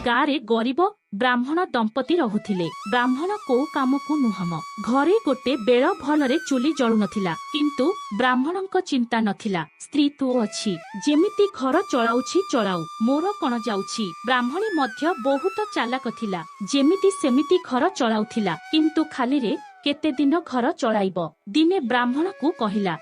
ଗାଁରେ ଗରିବ ବ୍ରାହ୍ମଣ ଦମ୍ପତି ରହୁଥିଲେ। ବ୍ରାହ୍ମଣ କୋଉ କାମକୁ ନୁହମ। ଘରେ ଗୋଟେ ବେଳ ଭଲରେ ଚୁଲି ଜଳୁ ନଥିଲା, କିନ୍ତୁ ବ୍ରାହ୍ମଣଙ୍କ ଚିନ୍ତା ନଥିଲା। ସ୍ତ୍ରୀ ତୁ ଅଛି, ଯେମିତି ଘର ଚଳାଉଛି ଚଳାଉ, ମୋର କଣ ଯାଉଛି। ବ୍ରାହ୍ମଣୀ ମଧ୍ୟ ବହୁତ ଚାଲାକ ଥିଲା। ଯେମିତି ସେମିତି ଘର ଚଳାଉଥିଲା, କିନ୍ତୁ ଖାଲିରେ କେତେ ଦିନ ଘର ଚଳାଇବ। ଦିନେ ବ୍ରାହ୍ମଣକୁ କହିଲା,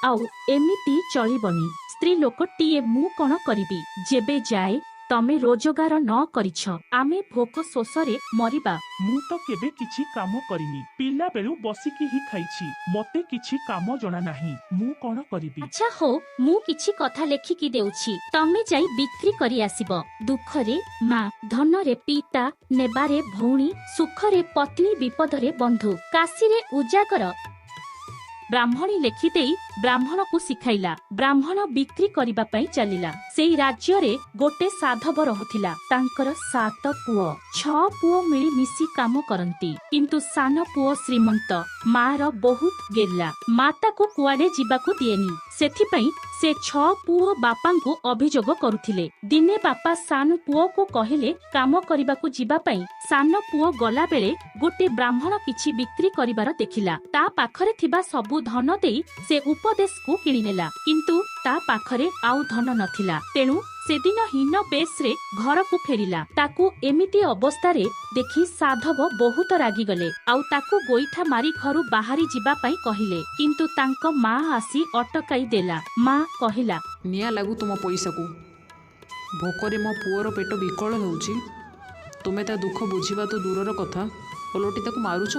ଆଉ ଏମିତି ଚଳିବନି। ସ୍ତ୍ରୀ ଲୋକଟିଏ ମୁଁ କଣ କରିବି, ଯେବେ ଯାଏ ତମେ ରୋଜଗାର ନ କରିଛ, ଆମେ ଭୋକ ଶୋଷରେ ମରିବା। ମୁଁ ତ କେବେ କିଛି କାମ କରିନି, ପିଲା ବେଳୁ ବସିକି ହିଁ ଖାଇଛି। ମତେ କିଛି କାମ ଜଣା ନାହିଁ, ମୁଁ କଣ କରିବି। ଆଚ୍ଛା ହଉ, ମୁଁ କିଛି କଥା ଲେଖିକି ଦେଉଛି, ତମେ ଯାଇ ବିକ୍ରି କରି ଆସିବ। ଦୁଃଖରେ ମା, ଧନରେ ପିତା, ନେବାରେ ଭଉଣୀ, ସୁଖରେ ପତ୍ନୀ, ବିପଦରେ ବନ୍ଧୁ, କାଶୀରେ ଉଜାଗର। ବ୍ରାହ୍ମଣୀ ଲେଖିଦେଇ ବ୍ରାହ୍ମଣକୁ ଶିଖାଇଲା। ବ୍ରାହ୍ମଣ ବିକ୍ରି କରିବା ପାଇଁ ଚାଲିଲା। ସେଇ ରାଜ୍ୟରେ ଗୋଟେ ସାଧବ ରହୁଥିଲା। ତାଙ୍କର 7 ପୁଅ। 6 ପୁଅ ମିଳିମିଶି କାମ କରନ୍ତି, କିନ୍ତୁ ସାନ ପୁଅ ଶ୍ରୀମନ୍ତ। ମାର ବହୁତ ଗେହ୍ଲା। ମା ତାକୁ କୁଆଡେ ଯିବାକୁ ଦିଏନି। ସେଥିପାଇଁ ସେ 6 ପୁଅ ବାପାଙ୍କୁ ଅଭିଯୋଗ କରୁଥିଲେ। ଦିନେ ବାପା ସାନ ପୁଅକୁ କହିଲେ କାମ କରିବାକୁ ଯିବା ପାଇଁ। ସାନ ପୁଅ ଗଲା ବେଳେ ଗୋଟେ ବ୍ରାହ୍ମଣ କିଛି ବିକ୍ରି କରିବାର ଦେଖିଲା। ତା ପାଖରେ ଥିବା ସବୁ ଧନ ଦେଇ ସେ ଉପଦେଶକୁ କିଣିନେଲା, କିନ୍ତୁ ତା ପାଖରେ ଆଉ ଧନ ନଥିଲା। ତେଣୁ ସେଦିନ ହୀନ ବେଶରେ ଘରକୁ ଫେରିଲା। ତାକୁ ଏମିତି ଅବସ୍ଥାରେ ଦେଖି ସାଧବ ବହୁତ ରାଗିଗଲେ, ଆଉ ତାକୁ ଗୋଇଠା ମାରି ଘରୁ ବାହାରି ଯିବା ପାଇଁ କହିଲେ। କିନ୍ତୁ ତାଙ୍କ ମା ଆସି ଅଟକାଇ ଦେଲା। ମା କହିଲା, ନିଆଁ ଲାଗୁ ତୁମ ପଇସାକୁ। ଭୋକରେ ମୋ ପୁଅର ପେଟ ବିକଳ ହେଉଛି। ତୁମେ ତା ଦୁଃଖ ବୁଝିବା ତ ଦୂରର କଥା, ଓଲଟି ତାକୁ ମାରୁଛ।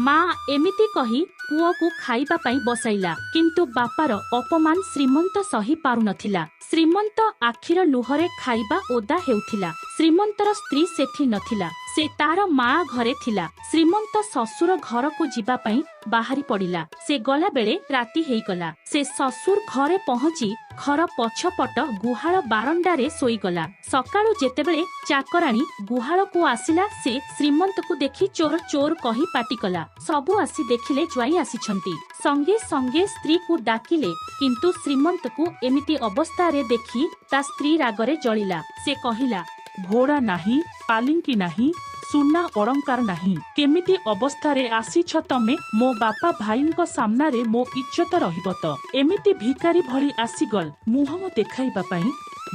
ମା ଏମିତି କହି ପୁଅକୁ ଖାଇବା ପାଇଁ ବସାଇଲା, କିନ୍ତୁ ବାପାର ଅପମାନ ଶ୍ରୀମନ୍ତ ସହି ପାରୁନଥିଲା। ଶ୍ରୀମନ୍ତ ଆଖିର ଲୁହରେ ଖାଇବା ଓଦା ହେଉଥିଲା। ଶ୍ରୀମନ୍ତର ସ୍ତ୍ରୀ ସେଠି ନଥିଲା, ସେ ତାର ମା ଘରେ ଥିଲା। ଶ୍ରୀମନ୍ତ ଶ୍ୱଶୁର ଘରକୁ ଯିବା ପାଇଁ ବାହାରି ପଡିଲା। ସେ ଗଲା ବେଳେ ରାତି ହେଇଗଲା। ସେ ଶ୍ୱଶୁର ଘରେ ପହଞ୍ଚି ଘର ପଛପଟ ଗୁହାଳ ବାରଣ୍ଡାରେ ଶୋଇଗଲା। ସକାଳୁ ଯେତେବେଳେ ଚାକରାଣୀ ଗୁହାଳକୁ ଆସିଲା, ସେ ଶ୍ରୀମନ୍ତକୁ ଦେଖି ଚୋର ଚୋର କହି ପାଟି କଲା। ସବୁ ଆସି ଦେଖିଲେ ଜ୍ୱାଇଁ ଆସିଛନ୍ତି। ସଙ୍ଗେ ସଙ୍ଗେ ସ୍ତ୍ରୀକୁ ଡାକିଲେ, କିନ୍ତୁ ଶ୍ରୀମନ୍ତକୁ ଏମିତି ଅବସ୍ଥାରେ ଦେଖି ତା ସ୍ତ୍ରୀ ରାଗରେ ଜଳିଲା। ସେ କହିଲା, ଘୋଡ଼ା ନାହିଁ, ପାଲିଙ୍କି ନାହିଁ, ସୁନା ଅଳଙ୍କାର ନାହିଁ, କେମିତି ଅବସ୍ଥାରେ ଆସିଛ ତମେ? ମୋ ବାପା ଭାଇଙ୍କ ସାମ୍ନାରେ ମୋ ଇଜ୍ଜତ ରହିବ ତ? ଏମିତି ଭିକାରୀ ଭଳି ଆସିଗଲ ମୁହଁ ଦେଖାଇବା ପାଇଁ?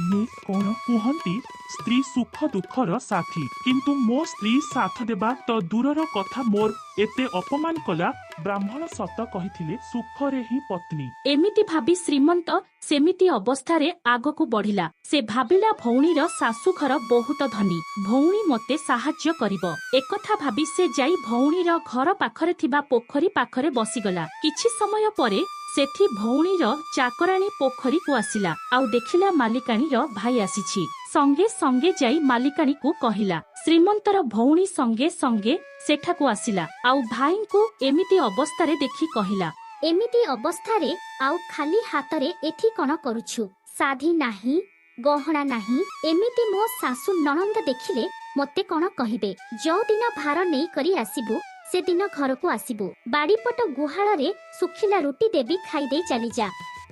ମୁଁ କଣ କୁହନ୍ତି, ସ୍ତ୍ରୀ ସୁଖ ଦୁଃଖର ସାଥୀ, କିନ୍ତୁ ମୋ ସ୍ତ୍ରୀ ସାଥ ଦେବା ତ ଦୂରର କଥା, ମୋର ଏତେ ଅପମାନ କଲା। ବ୍ରାହ୍ମଣ ସତ କହିଥିଲେ, ସୁଖରେ ହିଁ ପତ୍ନୀ। ଏମିତି ଭାବି ଶ୍ରୀମନ୍ତ ସେମିତି ଅବସ୍ଥାରେ ଆଗକୁ ବଢିଲା। ସେ ଭାବିଲା, ଭଉଣୀର ଶାଶୁଘର ବହୁତ ଧନୀ, ଭଉଣୀ ମୋତେ ସାହାଯ୍ୟ କରିବ। ଏକଥା ଭାବି ସେ ଯାଇ ଭଉଣୀର ଘର ପାଖରେ ଥିବା ପୋଖରୀ ପାଖରେ ବସିଗଲା। କିଛି ସମୟ ପରେ ସେଠି ଭଉଣୀର ଚାକରାଣୀ ପୋଖରୀକୁ ଆସିଲା, ଆଉ ଦେଖିଲା ମାଲିକାଣୀର ଭାଇ ଆସିଛି। ସଙ୍ଗେ ସଙ୍ଗେ ଯାଇ ମାଲିକାଣୀକୁ କହିଲା। ଶ୍ରୀମନ୍ତର ଭଉଣୀ ସଙ୍ଗେ ସଙ୍ଗେ ସେଠାକୁ ଆସିଲା, ଆଉ ଭାଇଙ୍କୁ ଏମିତି ଅବସ୍ଥାରେ ଦେଖି କହିଲା, ଏମିତି ଅବସ୍ଥାରେ ଆଉ ଖାଲି ହାତରେ ଏଠି କଣ କରୁଛୁ? ଶାଢ଼ୀ ନାହିଁ, ଗହଣା ନାହିଁ, ଏମିତି ମୋ ଶାଶୁ ନଣନ୍ଦ ଦେଖିଲେ ମୋତେ କଣ କହିବେ? ଯୋଉଦିନ ଭାର ନେଇ କରି ଆସିବୁ, ସେଦିନ ଘରକୁ ଆସିବୁ। ବାଡ଼ିପଟ ଗୁହାଳରେ ଶୁଖିଲା ରୁଟି ଦେବି, ଖାଇଦେଇ ଚାଲିଯା।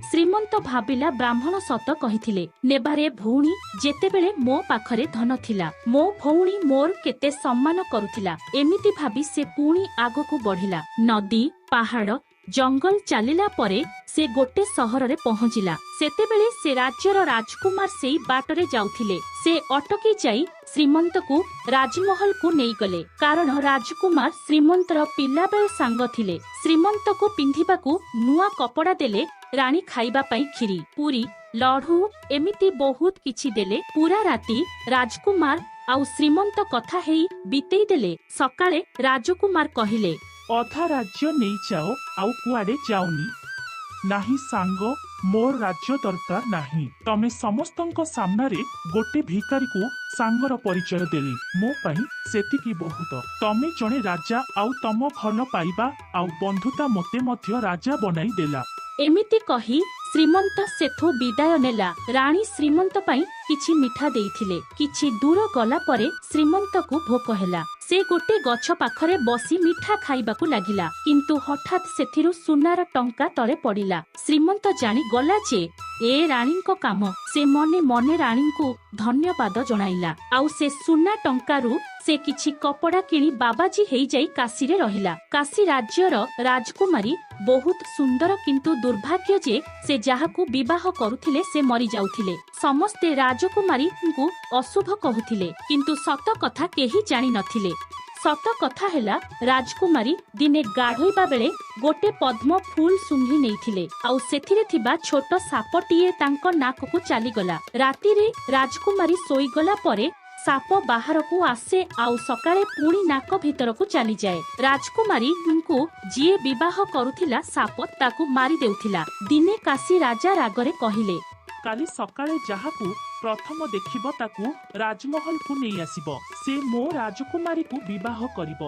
ଶ୍ରୀମନ୍ତ ଭାବିଲା, ବ୍ରାହ୍ମଣ ସତ କହିଥିଲେ। ନେବାରେ ଭଉଣୀ, ଯେତେବେଳେ ମୋ ପାଖରେ ଧନ ଥିଲା, ମୋ ଭଉଣୀ ମୋର କେତେ ସମ୍ମାନ କରୁଥିଲା। ଏମିତି ଭାବି ସେ ପୁଣି ଆଗକୁ ବଢିଲା। ନଦୀ, ପାହାଡ, ଜଙ୍ଗଲ ଚାଲିଲା ପରେ ସେ ଗୋଟେ ସହରରେ ପହଞ୍ଚିଲା। ସେତେବେଳେ ସେ ରାଜ୍ୟର ରାଜକୁମାର ସେଇ ବାଟରେ ଯାଉଥିଲେ। ସେ ଅଟକି ଯାଇ ଶ୍ରୀମନ୍ତକୁ ରାଜମହଲକୁ ନେଇଗଲେ, କାରଣ ରାଜକୁମାର ଶ୍ରୀମନ୍ତର ପିଲାବେଳ ସାଙ୍ଗ ଥିଲେ। ଶ୍ରୀମନ୍ତକୁ ପିନ୍ଧିବାକୁ ନୂଆ କପଡା ଦେଲେ, ରାଣୀ ଖାଇବା ପାଇଁ କ୍ଷୀରି, ପୁରୀ, ଲଢୁ, ଏମିତି ବହୁତ କିଛି ଦେଲେ। ପୁରା ରାତି ରାଜକୁମାର ଆଉ ଶ୍ରୀମନ୍ତ କଥା ହେଇ ବିତେଇ ଦେଲେ। ସକାଳେ ରାଜକୁମାର କହିଲେ, ଅଧା ରାଜ୍ୟ ନେଇଯାଅ, ଆଉ କୁଆଡେ ଯାଉନି ନାହିଁ ସାଙ୍ଗ, ମୋର ରାଜ୍ୟ ଦରକାର ନାହିଁ। ତମେ ସମସ୍ତଙ୍କ ସାମ୍ନାରେ ଗୋଟେ ଭିକାରୀକୁ ସାଙ୍ଗର ପରିଚୟ ଦେଲି, ମୋ ପାଇଁ ସେତିକି ବହୁତ। ତମେ ଜଣେ ରାଜା, ଆଉ ତମ ଭଲ ପାଇବା ଆଉ ବନ୍ଧୁତା ମୋତେ ମଧ୍ୟ ରାଜା ବନାଇ ଦେଲା। ଏମିତି କହି ଶ୍ରୀମନ୍ତ ସେଠୁ ବିଦାୟ ନେଲା। ରାଣୀ ଶ୍ରୀମନ୍ତ ପାଇଁ କିଛି ମିଠା ଦେଇଥିଲେ। କିଛି ଦୂର ଗଲା ପରେ ଶ୍ରୀମନ୍ତକୁ ଭୋକ ହେଲା। ସେ ଗୋଟେ ଗଛ ପାଖରେ ବସି ମିଠା ଖାଇବାକୁ ଲାଗିଲା, କିନ୍ତୁ ହଠାତ୍ ସେଥିରୁ ସୁନାର ଟଙ୍କା ତଳେ ପଡିଲା। ଶ୍ରୀମନ୍ତ ଜାଣିଗଲା ଯେ ଏ ରାଣୀଙ୍କ କାମ। ସେ ମନେ ମନେ ରାଣୀଙ୍କୁ ଧନ୍ୟବାଦ ଜଣାଇଲା। ଆଉ ସେ ସୁନା ଟଙ୍କାରୁ ସେ କିଛି କପଡ଼ା କିଣି ବାବାଜୀ ହେଇଯାଇ କାଶୀରେ ରହିଲା। କାଶୀ ରାଜ୍ୟର ରାଜକୁମାରୀ ବହୁତ ସୁନ୍ଦର, କିନ୍ତୁ ଦୁର୍ଭାଗ୍ୟ ଯେ ସେ ଯାହାକୁ ବିବାହ କରୁଥିଲେ ସେ ମରିଯାଉଥିଲେ। ସମସ୍ତେ ରାଜକୁମାରୀଙ୍କୁ ଅଶୁଭ କହୁଥିଲେ, କିନ୍ତୁ ସତ କଥା କେହି ଜାଣି ନଥିଲେ। ସତ କଥା ହେଲା, ରାଜକୁମାରୀ ଦିନେ ଗାଧୋଇବା ବେଳେ ଗୋଟେ ପଦ୍ମ ଫୁଲ ଶୁଙ୍ଘି ନେଇଥିଲେ, ଆଉ ସେଥିରେ ଥିବା ଛୋଟ ସାପଟିଏ ତାଙ୍କ ନାକକୁ ଚାଲିଗଲା। ରାତିରେ ରାଜକୁମାରୀ ଶୋଇଗଲା ପରେ ସାପ ବାହାରକୁ ଆସେ ଆଉ ସକାଳେ ପୁଣି ନାକ ଭିତରକୁ ଚାଲିଯାଏ। ରାଜକୁମାରୀଙ୍କୁ ଯିଏ ବିବାହ କରୁଥିଲା ସାପ ତାକୁ ମାରି ଦେଉଥିଲା। ଦିନେ କାଶୀ ରାଜା ରାଗରେ କହିଲେ, କାଲି ସକାଳେ ଯାହାକୁ ପ୍ରଥମ ଦେଖିବ ତାକୁ ରାଜମହଲକୁ ନେଇ ଆସିବ। ସେ ମୋ ରାଜକୁମାରୀକୁ ବିବାହ କରିବ।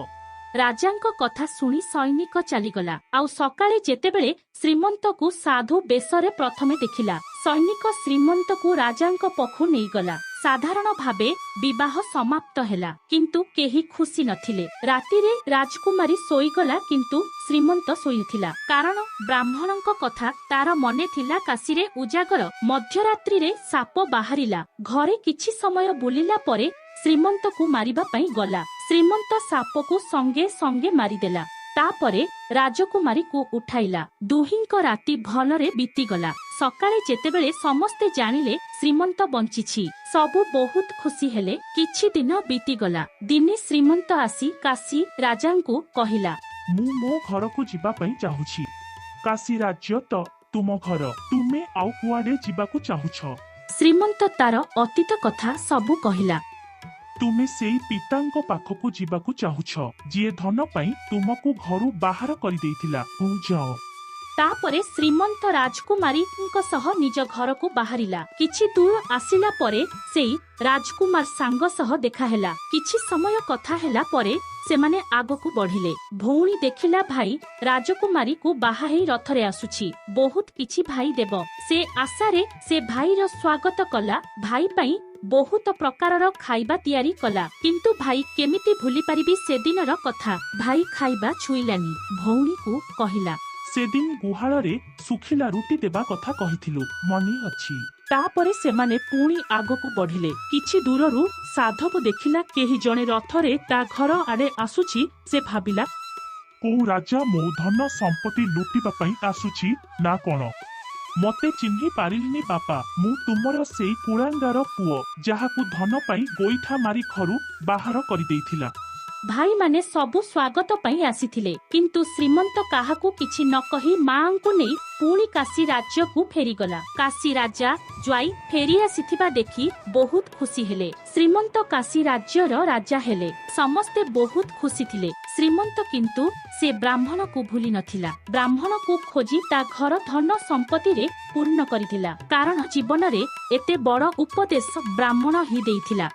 ରାଜାଙ୍କ କଥା ଶୁଣି ସୈନିକ ଚାଲିଗଲା। ଆଉ ସକାଳେ ଯେତେବେଳେ ଶ୍ରୀମନ୍ତକୁ ସାଧୁ ବେଶରେ ପ୍ରଥମେ ଦେଖିଲା, ସୈନିକ ଶ୍ରୀମନ୍ତକୁ ରାଜାଙ୍କ ପାଖକୁ ନେଇଗଲା। ସାଧାରଣ ଭାବେ ବିବାହ ସମାପ୍ତ ହେଲା, କିନ୍ତୁ କେହି ଖୁସି ନଥିଲେ। ରାତିରେ ରାଜକୁମାରୀ ଶୋଇଗଲା, କିନ୍ତୁ ଶ୍ରୀମନ୍ତ ଶୋଇଥିଲା। କାରଣ ବ୍ରାହ୍ମଣଙ୍କ କଥା ତାର ମନେ ଥିଲା। କାଶୀରେ ଉଜାଗର ମଧ୍ୟରାତ୍ରିରେ ସାପ ବାହାରିଲା। ଘରେ କିଛି ସମୟ ବୁଲିଲା ପରେ ଶ୍ରୀମନ୍ତକୁ ମାରିବା ପାଇଁ ଗଲା। ଶ୍ରୀମନ୍ତ ସାପକୁ ସଙ୍ଗେ ସଙ୍ଗେ ମାରିଦେଲା। ତାପରେ ରାଜକୁମାରୀକୁ ଉଠାଇଲା। ଦୁହିଁଙ୍କ ରାତି ଭଲରେ ବିତିଗଲା। ସକାଳେ ଯେତେବେଳେ ସମସ୍ତେ ଜାଣିଲେ ଶ୍ରୀମନ୍ତ ବଞ୍ଚିଛି, ସବୁ ବହୁତ ଖୁସି ହେଲେ। କିଛି ଦିନ ବିତିଗଲା। ଦିନେ ଶ୍ରୀମନ୍ତ ଆସି କାଶୀ ରାଜାଙ୍କୁ କହିଲା, ମୁଁ ମୋ ଘରକୁ ଯିବା ପାଇଁ ଚାହୁଁଛି। କାଶୀ ରାଜ୍ୟ ତ ତୁମ ଘର। ତୁମେ ଆଉ କୁଆଡେ ଯିବାକୁ ଚାହୁଁଛ? ଶ୍ରୀମନ୍ତ ତାର ଅତୀତ କଥା ସବୁ କହିଲା। ତୁମେ ସେଇ ପିତାଙ୍କ ପାଖକୁ ଯିବାକୁ ଚାହୁଁଛ, ଯିଏ ଧନ ପାଇଁ ତୁମକୁ ଘରୁ ବାହାର କରିଦେଇଥିଲା। ହଉ ଯାଅ। ତାପରେ ଶ୍ରୀମନ୍ତ ରାଜକୁମାରୀଙ୍କ ସହ ନିଜ ଘରକୁ ବାହାରିଲା। କିଛି ଦୂର ଆସିଲା ପରେ ସେଇ ରାଜକୁମାର ସାଙ୍ଗ ସହ ଦେଖା ହେଲା। କିଛି ସମୟ କଥା ହେଲା ପରେ ସେମାନେ ଆଗକୁ ବଢିଲେ। ଭଉଣୀ ଦେଖିଲା ଭାଇ ରାଜକୁମାରୀକୁ ବାହା ହେଇ ରଥରେ ଆସୁଛି, ବହୁତ କିଛି ଭାଇ ଦେବ। ସେ ଆଶାରେ ସେ ଭାଇର ସ୍ୱାଗତ କଲା। ଭାଇ ପାଇଁ ବହୁତ ପ୍ରକାରର ଖାଇବା ତିଆରି କଲା, କିନ୍ତୁ ଭାଇ କେମିତି ଭୁଲି ପାରିବି ସେଦିନର କଥା। ଭାଇ ଖାଇବା ଛୁଇଁଲାନି। ଭଉଣୀକୁ କହିଲା, ସେଦିନ ଗୁହାଳରେ ଶୁଖିଲା ରୁଟି ଦେବା କଥା କହିଥିଲୁ, ମନେ ଅଛି? ତାପରେ ସେମାନେ ପୁଣି ଆଗକୁ ବଢିଲେ। କିଛି ଦୂରରୁ ସାଧବ ଦେଖିଲା କେହି ଜଣେ ରଥରେ ତା ଘର ଆଡେ ଆସୁଛି। ସେ ଭାବିଲା, କୋଉ ରାଜା ମୋ ଧନ ସମ୍ପତ୍ତି ଲୁଟିବା ପାଇଁ ଆସୁଛି ନା କଣ? ମତେ ଚିହ୍ନି ପାରିଲିନି ବାପା, ମୁଁ ତୁମର ସେଇ କୁଳାଙ୍ଗାର ପୁଅ, ଯାହାକୁ ଧନ ପାଇଁ ଗୋଇଠା ମାରି ଘରୁ ବାହାର କରିଦେଇଥିଲା। ଭାଇମାନେ ସବୁ ସ୍ୱାଗତ ପାଇଁ ଆସିଥିଲେ, କିନ୍ତୁ ଶ୍ରୀମନ୍ତ କାହାକୁ କିଛି ନ କହି ମାଙ୍କୁ ନେଇ ପୁଣି କାଶୀ ରାଜ୍ୟକୁ ଫେରିଗଲା। କାଶୀ ରାଜା ଜ୍ୱାଇଁ ଫେରି ଆସିଥିବା ଦେଖି ବହୁତ ଖୁସି ହେଲେ। ଶ୍ରୀମନ୍ତ କାଶୀ ରାଜ୍ୟର ରାଜା ହେଲେ। ସମସ୍ତେ ବହୁତ ଖୁସି ଥିଲେ। ଶ୍ରୀମନ୍ତ କିନ୍ତୁ ସେ ବ୍ରାହ୍ମଣକୁ ଭୁଲି ନଥିଲା। ବ୍ରାହ୍ମଣକୁ ଖୋଜି ତା ଘର ଧନ ସମ୍ପତ୍ତିରେ ପୂର୍ଣ୍ଣ କରିଥିଲା, କାରଣ ଜୀବନରେ ଏତେ ବଡ଼ ଉପଦେଶ ବ୍ରାହ୍ମଣ ହିଁ ଦେଇଥିଲା।